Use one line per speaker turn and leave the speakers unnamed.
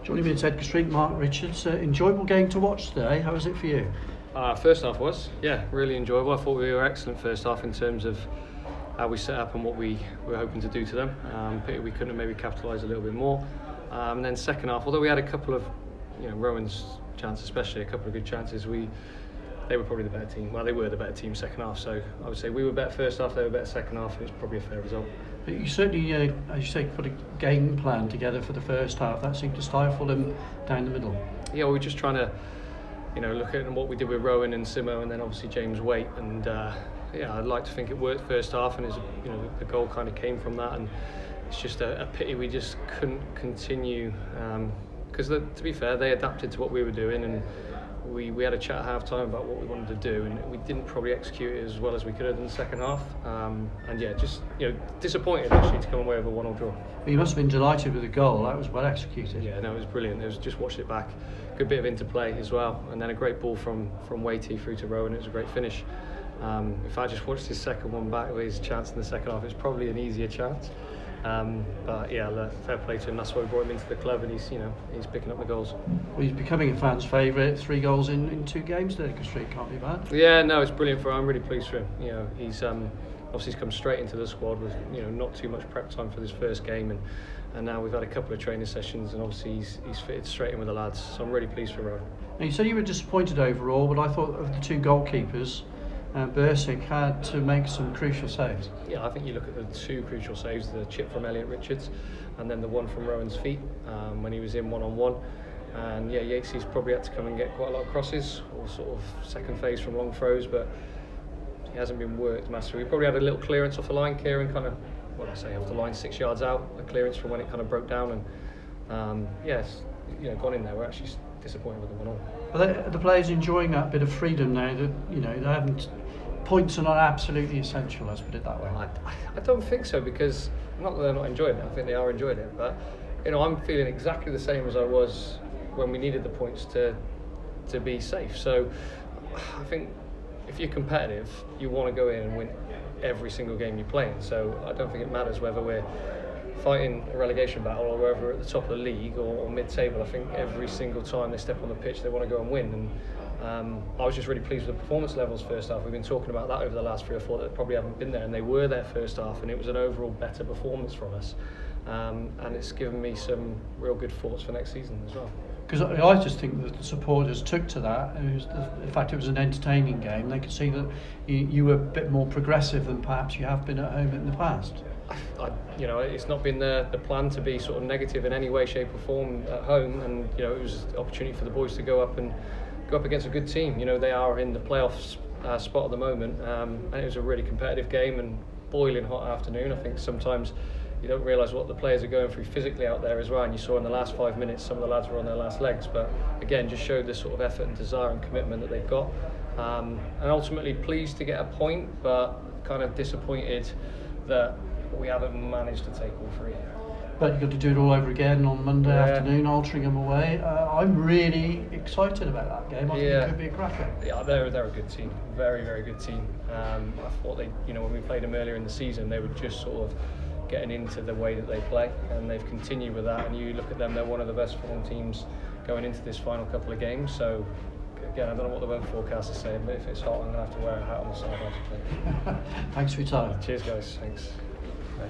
Joining me at Edgar Street, Mark Richards. Enjoyable game to watch today. How was it for you?
First half was, really enjoyable. I thought we were excellent first half in terms of how we set up and what we were hoping to do to them. Pity we couldn't have maybe capitalise a little bit more. And then second half, although we had a couple of, Rowan's chance especially, a couple of good chances, they were probably the better team. Well, they were the better team second half, so I would say we were better first half, they were better second half, and it's probably a fair result.
But you certainly, as you say, put a game plan together for the first half. That seemed to stifle them down the middle.
Yeah, we were just trying to, look at what we did with Rowan and Simo, and then obviously James Waite, and I'd like to think it worked first half, and the goal kind of came from that, and it's just a pity we just couldn't continue, because to be fair, they adapted to what we were doing, and we had a chat at half time about what we wanted to do, and we didn't probably execute it as well as we could have in the second half, disappointed actually to come away with a 1-1 draw.
Well, you must have been delighted with the goal. That was well executed.
Yeah, no, it was brilliant. It was just watched it back, good bit of interplay as well, and then a great ball from Waitey through to Rowan. It was a great finish. If I just watched his second one back with his chance in the second half, it's probably an easier chance. Fair play to him. That's why we brought him into the club, and he's picking up the goals.
Well, he's becoming a fan's favourite. 3 goals in 2 games at Edgar Street, can't be bad.
Yeah, no, it's brilliant for him. I'm really pleased for him. He's obviously come straight into the squad with not too much prep time for this first game, and now we've had a couple of training sessions, and obviously he's fitted straight in with the lads. So I'm really pleased for Rowan.
Now, you said you were disappointed overall, but I thought of the 2 goalkeepers. Bursick had to make some crucial saves.
Yeah, I think you look at the 2 crucial saves, the chip from Elliot Richards and then the one from Rowan's feet when he was in one-on-one. And Yatesy's probably had to come and get quite a lot of crosses or sort of second phase from long throws, but he hasn't been worked massively. We probably had a little clearance off the line, Kieran kind of, off the line 6 yards out, a clearance from when it kind of broke down, and gone in there. We're actually disappointed with the 1-1.
Are the players enjoying that bit of freedom now that they haven't? Points are not absolutely essential, let's put it that way.
I don't think so, because not that they're not enjoying it, I think they are enjoying it, but I'm feeling exactly the same as I was when we needed the points to be safe. So I think if you're competitive, you want to go in and win every single game you play in. So I don't think it matters whether we're fighting a relegation battle or whether we're at the top of the league or mid-table. I think every single time they step on the pitch, they want to go and win. And I was just really pleased with the performance levels first half. We've been talking about that over the last 3 or 4 that probably haven't been there, and they were there first half, and it was an overall better performance from us. And it's given me some real good thoughts for next season as well.
Because I just think that the supporters took to that. In fact, it was an entertaining game. They could see that you were a bit more progressive than perhaps you have been at home in the past.
It's not been the plan to be sort of negative in any way, shape or form at home, and it was an opportunity for the boys to go up against a good team. They are in the playoffs spot at the moment, and it was a really competitive game and boiling hot afternoon. I think sometimes you don't realise what the players are going through physically out there as well, and you saw in the last 5 minutes some of the lads were on their last legs, but again just showed the sort of effort and desire and commitment that they've got, and ultimately pleased to get a point, but kind of disappointed that we haven't managed to take all 3.
But you've got to do it all over again on Monday afternoon, Altrincham away. I'm really excited about that game. I think it could be a cracker.
Yeah, they're a good team, very, very good team. I thought when we played them earlier in the season, they were just sort of getting into the way that they play, and they've continued with that. And you look at them; they're one of the best form teams going into this final couple of games. So again, I don't know what the weather forecast is saying, but if it's hot, I'm going to have to wear a hat on the sidelines.
Thanks for your time.
Cheers, guys. Thanks. Bye.